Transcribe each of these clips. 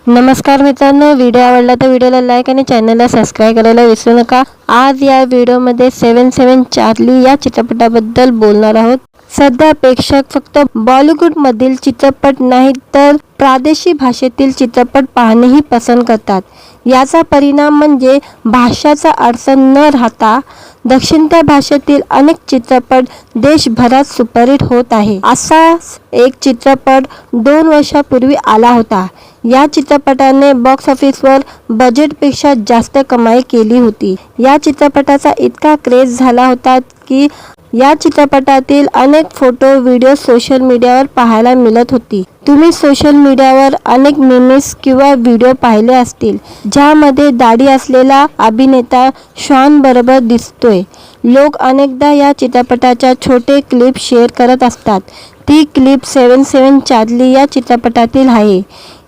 नमस्कार मित्रांनो, व्हिडिओ आवडला तर व्हिडिओला लाईक आणि चॅनलला सबस्क्राईब करायला विसरू नका। आज या व्हिडिओमध्ये 77 चार्ली या चित्रपटाबद्दल बोलणार आहोत। सध्या प्रेक्षक फक्त बॉलिवूडमधील चित्रपट नाही तर प्रादेशिक भाषेतील चित्रपट पाहणेही पसंत करतात। याचा परिणाम म्हणजे भाषाचा अडचण न राहता दक्षिणत्य भाषेतील अनेक चित्रपट देशभरात सुपरहिट होत आहे। असाच एक चित्रपट 2 वर्षापूर्वी आला होता। या चित्रपटाने बॉक्स ऑफिसवर बजेटपेक्षा जास्त कमाई केली होती। या चित्रपटाचा इतका क्रेज झाला होता की या चित्रपटातील अनेक फोटो व्हिडिओ सोशल मीडियावर पाहायला मिळत होती। तुम्ही सोशल मीडियावर अनेक मीम्स किंवा व्हिडिओ पाहिले असतील ज्यामध्ये दाढी असलेला अभिनेता शॉन बरोबर दिसतोय। लोक अनेकदा या चित्रपटाच्या छोटे क्लिप शेअर करत असतात। ती क्लिप 77 चार्ली या चित्रपटातील आहे।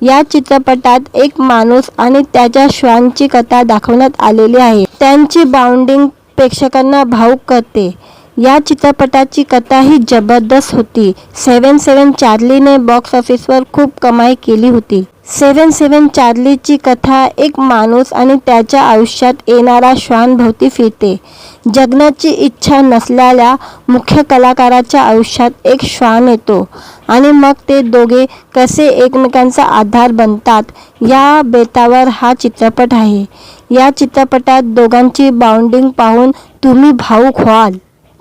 या चित्रपटात एक माणूस आणि त्याच्या श्वानची कथा दाखवण्यात आलेली आहे। त्यांची बाउंडिंग प्रेक्षकांना भावुक करते। या चित्रपटाची कथा ही जबरदस्त होती। 77 चार्लीने बॉक्स ऑफिसवर खूप कमाई केली होती। 77 चार्लीची कथा एक माणूस आणि त्याच्या आयुष्यात येणारा श्वान भोवती फिरते। जगण्याची इच्छा नसलेल्या मुख्य कलाकाराच्या आयुष्यात एक श्वान येतो आणि मग ते दोघे कसे एकमेकांचा आधार बनतात या बेतावर हा चित्रपट आहे। या चित्रपटात दोघांची बाउंडिंग पाहून तुम्ही भावुक व्हाल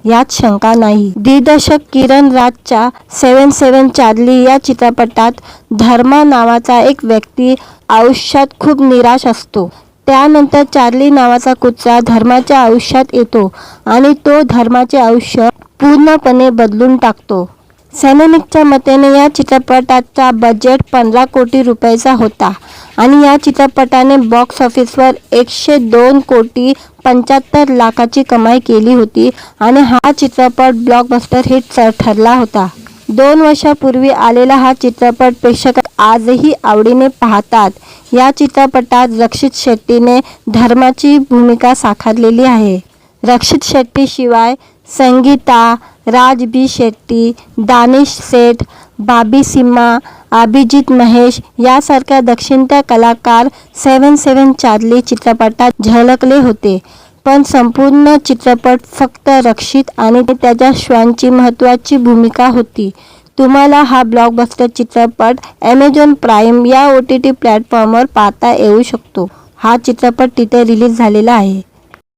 यात शंका नाही। दिग्दर्शक किरण राजच्या 77 चार्ली या चित्रपटात धर्मा नावाचा एक व्यक्ती आयुष्यात खूप निराश असतो। त्यानंतर चार्ली नावाचा कुत्रा धर्माच्या आयुष्यात येतो आणि तो धर्माचे आयुष्य पूर्णपणे बदलून टाकतो। सैनिकच्या मतेने या चित्रपटाचा बजेट 15 कोटी रुपयाचा होता आणि या चित्रपटाने बॉक्स ऑफिसवर 102 कोटी 75 लाखाची कमाई केली होती आणि हा चित्रपट ब्लॉकबस्टर हिट ठरला होता। 2 वर्षापूर्वी आलेला हा चित्रपट प्रेक्षक आजही आवडीने पाहतात। या चित्रपटात रक्षित शेट्टीने धर्माची भूमिका साकारलेली आहे। रक्षित शेट्टी शिवाय संगीता, राज बी शेट्टी, दानिश सेठ, बाबी सिम्हा, अभिजित महेश यासारख्या दक्षिणत्य कलाकार 77 चार्ली चित्रपटात झळकले होते। पण संपूर्ण चित्रपट फक्त रक्षित आणि त्याच्या श्वानची महत्त्वाची भूमिका होती। तुम्हाला हा ब्लॉकबस्टर चित्रपट ॲमेझॉन प्राईम या OTT प्लॅटफॉर्मवर पाहता येऊ शकतो। हा चित्रपट तिथे रिलीज झालेला आहे।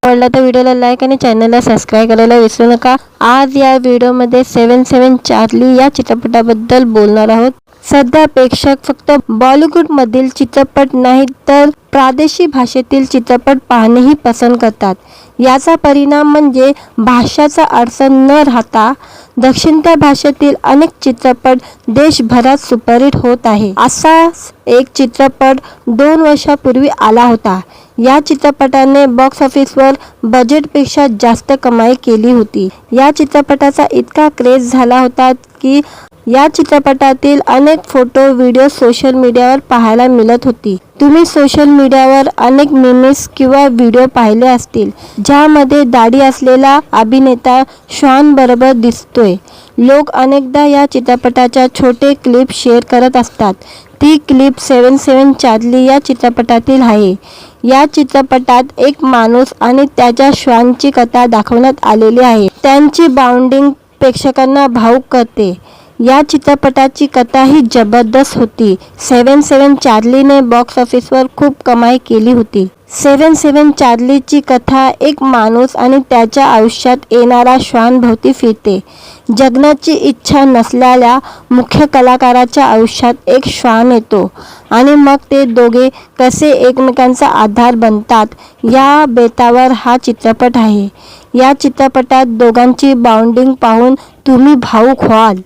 आवडला तर व्हिडिओला लाईक आणि चॅनलला सबस्क्राईब करायला विसरू नका। आज या व्हिडिओमध्ये 77 चार्ली या चित्रपटाबद्दल बोलणार आहोत। सध्या प्रेक्षक फक्त बॉलिवूडमधील चित्रपट नाही तर प्रादेशिक भाषेतील चित्रपट पाहणेही पसंत करतात। याचा परिणाम म्हणजे भाषाचा अडचण न राहता दक्षिणत्य भाषेतील अनेक चित्रपट देशभरात सुपरहिट होत आहे। असाच एक चित्रपट 2 वर्षापूर्वी आला होता। या चित्रपटाने बॉक्स ऑफिसवर बजेटपेक्षा जास्त कमाई केली होती। या चित्रपटाचा इतका क्रेज झाला होता की या चित्रपटातील अनेक फोटो व्हिडिओ सोशल मीडियावर पाहायला मिळत होती। तुम्ही सोशल मीडियावर अनेक मीम्स किंवा व्हिडिओ पाहिले असतील ज्यामध्ये दाढी असलेला अभिनेता शॉन बरोबर दिसतोय। लोक अनेकदा या चित्रपटाच्या छोटे क्लिप शेअर करत असतात। ती क्लिप 77 चार्ली या चित्रपटातील आहे। या चित्रपटात एक माणूस आणि त्याच्या श्वानची कथा दाखवण्यात आलेली आहे। त्यांची बाउंडिंग प्रेक्षकांना भावुक करते। या चित्रपटाची कथा ही जबरदस्त होती। 77 चार्लीने बॉक्स ऑफिसवर खूप कमाई केली होती। 77 चार्लीची कथा एक माणूस आणि त्याच्या आयुष्यात येणारा श्वान भोवती फिरते। जगण्याची इच्छा नसलेल्या मुख्य कलाकाराच्या आयुष्यात एक श्वान येतो आणि मग ते दोघे कसे एकमेकांचा आधार बनतात या बेतावर हा चित्रपट आहे। या चित्रपटात दोघांची बाउंडिंग पाहून तुम्ही भावुक व्हाल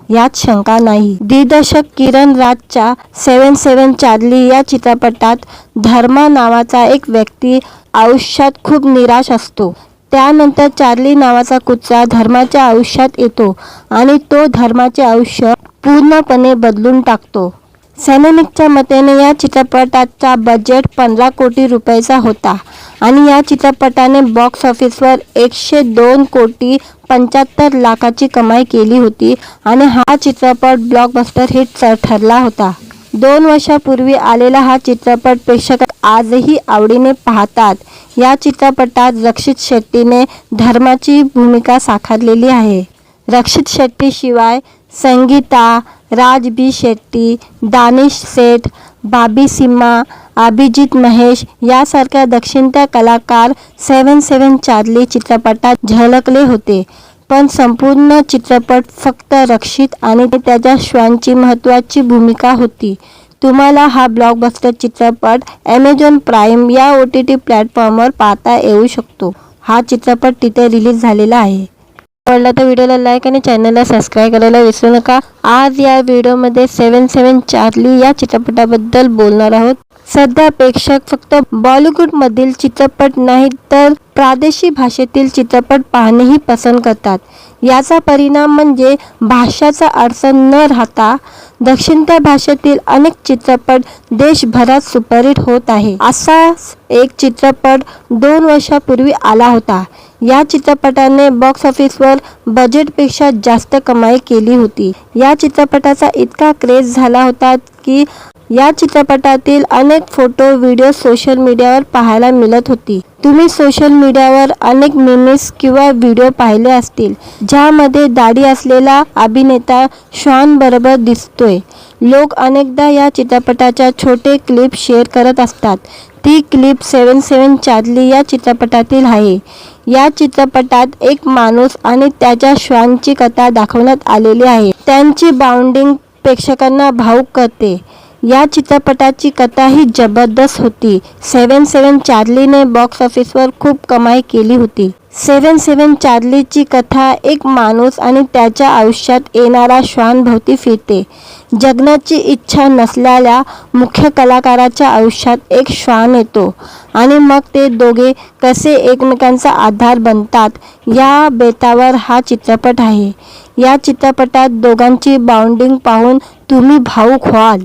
यात शंका नाही। दिग्दर्शक किरण राजच्या 77 चार्ली या चित्रपटात धर्मा नावाचा एक व्यक्ती आयुष्यात खूप निराश असतो। त्यानंतर चार्ली नावाचा कुत्रा धर्माच्या आयुष्यात येतो आणि तो धर्माचे आयुष्य पूर्णपणे बदलून टाकतो। सैनिकच्या मतेने या चित्रपटाचा बजेट 15 कोटी रुपयाचा होता आणि या चित्रपटाने बॉक्स ऑफिसवर 102 कोटी 75 लाखाची कमाई केली होती आणि हा चित्रपट ब्लॉकबस्टर हिट ठरला होता। 2 वर्षापूर्वी आलेला हा चित्रपट प्रेक्षक आजही आवडीने पाहतात. या चित्रपटात रक्षित शेट्टीने धर्माची भूमिका साकारलेली आहे. रक्षित शेट्टीशिवाय संगीता, राज बी शेट्टी, दानिश सेठ, बाबी सिम्हा, अभिजित महेश यासारख्या दक्षिणत्य कलाकार 7-7 चार्ली चित्रपटात झळकले होते. पण संपूर्ण चित्रपट फक्त रक्षित आणि त्याच्या श्वानची महत्त्वाची भूमिका होती. तुम्हाला हा ब्लॉकबस्टर चित्रपट ॲमेझॉन प्राईम या OTT प्लॅटफॉर्मवर पाहता येऊ शकतो. हा चित्रपट तिथे रिलीज झालेला आहे. आवडला तर व्हिडिओला लाईक आणि चॅनलला सबस्क्राईब करायला विसरू नका. आज या व्हिडिओमध्ये 7-7 चार्ली या चित्रपटाबद्दल बोलणार आहोत. सध्या प्रेक्षक फक्त बॉलिवूडमधील चित्रपट नाही तर प्रादेशिक भाषेतील चित्रपट पाहणेही पसंत करतात. याचा परिणाम म्हणजे भाषाचा अडचण न राहता दक्षिणत्य भाषेतील अनेक चित्रपट देशभरात सुपरहिट होत आहे. असाच एक चित्रपट 2 वर्षापूर्वी आला होता. या चित्रपटाने बॉक्स ऑफिसवर बजेटपेक्षा जास्त कमाई केली होती. या चित्रपटाचा इतका क्रेज झाला होता की या चित्रपटातील अनेक फोटो व्हिडिओ सोशल मीडियावर पाहायला मिळत होती. तुम्ही सोशल मीडियावर अनेक मीम्स किंवा व्हिडिओ पाहिले असतील ज्यामध्ये दाढी असलेला अभिनेता श्वान बरोबर दिसतोय. लोक अनेकदा या चित्रपटाच्या छोटे क्लिप शेअर करत असतात. ती क्लिप 7-7 चार्ली या चित्रपटातील आहे. या चित्रपटात एक माणूस आणि त्याच्या श्वानची कथा दाखवण्यात आलेली आहे. त्यांची बाउंडिंग प्रेक्षकांना भावुक करते. या चित्रपटाची कथा ही जबरदस्त होती. 7-7 चार्लीने बॉक्स ऑफिसवर खूप कमाई केली होती. 7-7 चार्लीची कथा एक माणूस आणि त्याच्या आयुष्यात येणारा श्वान भोवती फिरते. जगण्याची इच्छा नसलेल्या मुख्य कलाकाराच्या आयुष्यात एक श्वान येतो आणि मग ते दोघे कसे एकमेकांचा आधार बनतात या बेतावर हा चित्रपट आहे. या चित्रपटात दोघांची बाउंडिंग पाहून तुम्ही भावुक व्हाल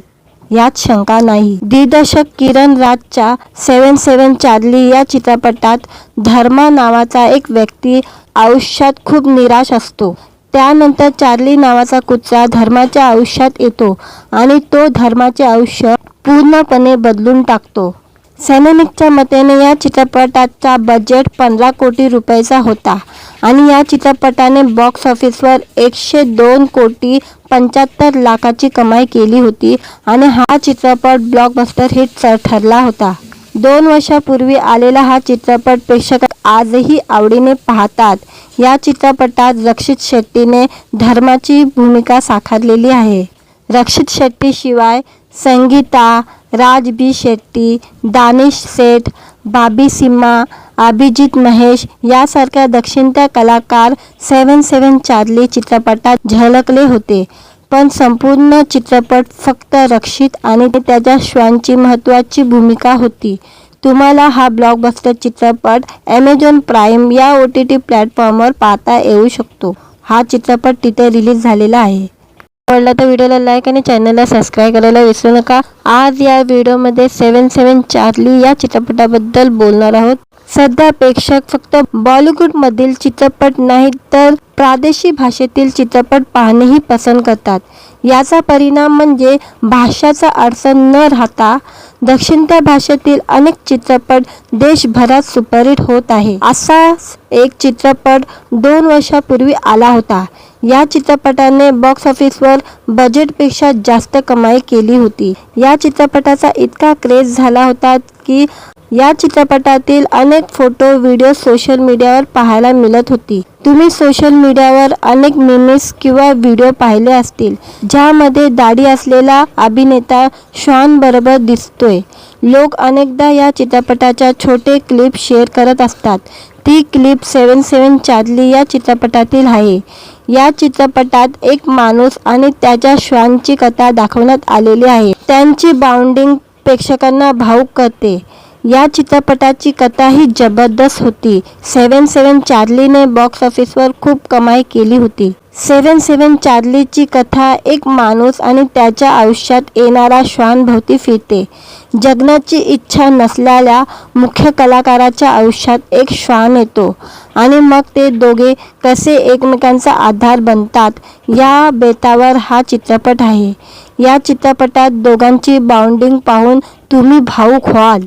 यात शंका नाही. दिग्दर्शक किरण राजच्या 7-7 चार्ली या चित्रपटात धर्मा नावाचा एक व्यक्ती आयुष्यात खूप निराश असतो. त्यानंतर चार्ली नावाचा कुत्रा धर्माच्या आयुष्यात येतो आणि तो धर्माचे आयुष्य पूर्णपणे बदलून टाकतो. सैनिकच्या मतेने या चित्रपटाचा बजेट 15 कोटी रुपयाचा होता आणि या चित्रपटाने बॉक्स ऑफिसवर 102 कोटी 75 लाखाची कमाई केली होती आणि हा चित्रपट ब्लॉकबस्टर हिट ठरला होता. 2 वर्षापूर्वी आलेला हा चित्रपट प्रेक्षक आजही आवडीने पाहतात. या चित्रपटात रक्षित शेट्टीने धर्माची भूमिका साकारलेली आहे. रक्षित शेट्टीशिवाय संगीता, राज बी शेट्टी, दानिश सेठ, बाबी सिम्हा, अभिजित महेश यासारख्या दक्षिणत्य कलाकार 7-7 चार्ली चित्रपटात झळकले होते. पण संपूर्ण चित्रपट फक्त रक्षित आणि त्याच्या श्वानची महत्त्वाची भूमिका होती. तुम्हाला हा ब्लॉकबस्टर चित्रपट ॲमेझॉन प्राईम या OTT प्लॅटफॉर्मवर पाहता येऊ शकतो. हा चित्रपट तिथे रिलीज झालेला आहे. आवडला तर व्हिडिओला लाईक आणि चॅनलला सबस्क्राईब करायला विसरू नका. आज या व्हिडिओमध्ये 7-7 चार्ली या चित्रपटाबद्दल बोलणार आहोत. सध्या प्रेक्षक फक्त बॉलिवूडमधील चित्रपट नाही तर प्रादेशिक भाषेतील चित्रपट पाहणेही पसंत करतात. याचा परिणाम म्हणजे भाषाचा अडचण न राहता दक्षिणत्य भाषेतील अनेक चित्रपट देशभरात सुपरहिट होत आहे. असाच एक चित्रपट 2 वर्षापूर्वी आला होता. या चित्रपटाने बॉक्स ऑफिसवर बजेटपेक्षा जास्त कमाई केली होती. या चित्रपटाचा इतका क्रेज झाला होता की या चित्रपटातील अनेक फोटो व्हिडिओ सोशल मीडियावर पाहायला मिळत होती. तुम्ही सोशल मीडियावर अनेक मीम्स किंवा व्हिडिओ पाहिले असतील ज्यामध्ये दाढी असलेला अभिनेता श्वान बरोबर दिसतोय. लोक अनेकदा या चित्रपटाच्या छोटे क्लिप शेअर करत असतात. ती क्लिप 7-7 चार्ली या चित्रपटातील आहे. या चित्रपटात एक माणूस आणि त्याच्या श्वानची कथा दाखवण्यात आलेली आहे. त्यांची बाउंडिंग प्रेक्षकांना भावुक करते. या चित्रपटाची कथाही जबरदस्त होती. 77 चार्लीने बॉक्स ऑफिसवर खूप कमाई केली होती. 77 चार्लीची कथा एक माणूस आणि त्याच्या आयुष्यात येणारा श्वानभोवती फिरते. जगण्याची इच्छा नसलेल्या मुख्य कलाकाराच्या आयुष्यात एक श्वान येतो आणि मग ते दोघे कसे एकमेकांचा आधार बनतात या बेतावर हा चित्रपट आहे. या चित्रपटात दोघांची बॉन्डिंग पाहून तुम्ही भावुक व्हाल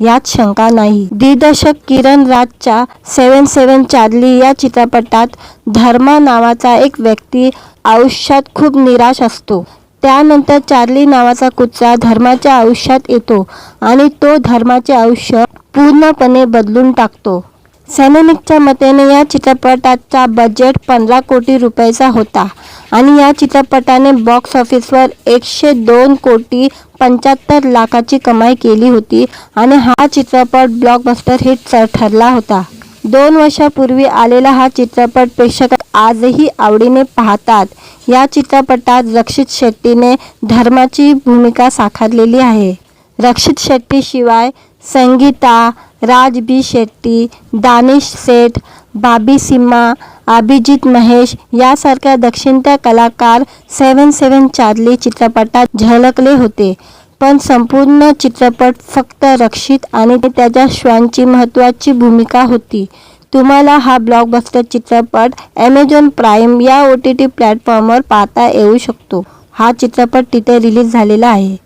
यात शंका नाही. दिग्दर्शक किरण राजच्या 77 चार्ली या चित्रपटात धर्मा नावाचा एक व्यक्ती आयुष्यात खूप निराश असतो. त्यानंतर चार्ली नावाचा कुत्रा धर्माच्या आयुष्यात येतो आणि तो धर्माचे आयुष्य पूर्णपणे बदलून टाकतो. सॅनेनिकच्या मतेने या चित्रपटाचा बजेट 15 कोटी रुपयाचा होता आणि या चित्रपटाने बॉक्स ऑफिसवर 102 कोटी 75 लाखाची कमाई केली होती आणि हा चित्रपट ब्लॉकबस्टर हिट ठरला होता. 2 वर्षापूर्वी आलेला हा चित्रपट प्रेक्षक आजही आवडीने पाहतात. या चित्रपटात रक्षित शेट्टीने धर्माची भूमिका साकारलेली आहे. रक्षित शेट्टीशिवाय संगीता, राज बी शेट्टी, दानिश सेठ, बाबी सिम्हा, अभिजित महेश यासारख्या दक्षिणत्य कलाकार 77 चार्ली चित्रपटात झळकले होते. पण संपूर्ण चित्रपट फक्त रक्षित आणि त्याच्या श्वानची महत्त्वाची भूमिका होती. तुम्हाला हा ब्लॉकबस्टर चित्रपट ॲमेझॉन प्राईम या OTT प्लॅटफॉर्मवर पाहता येऊ शकतो. हा चित्रपट तिथे रिलीज झालेला आहे.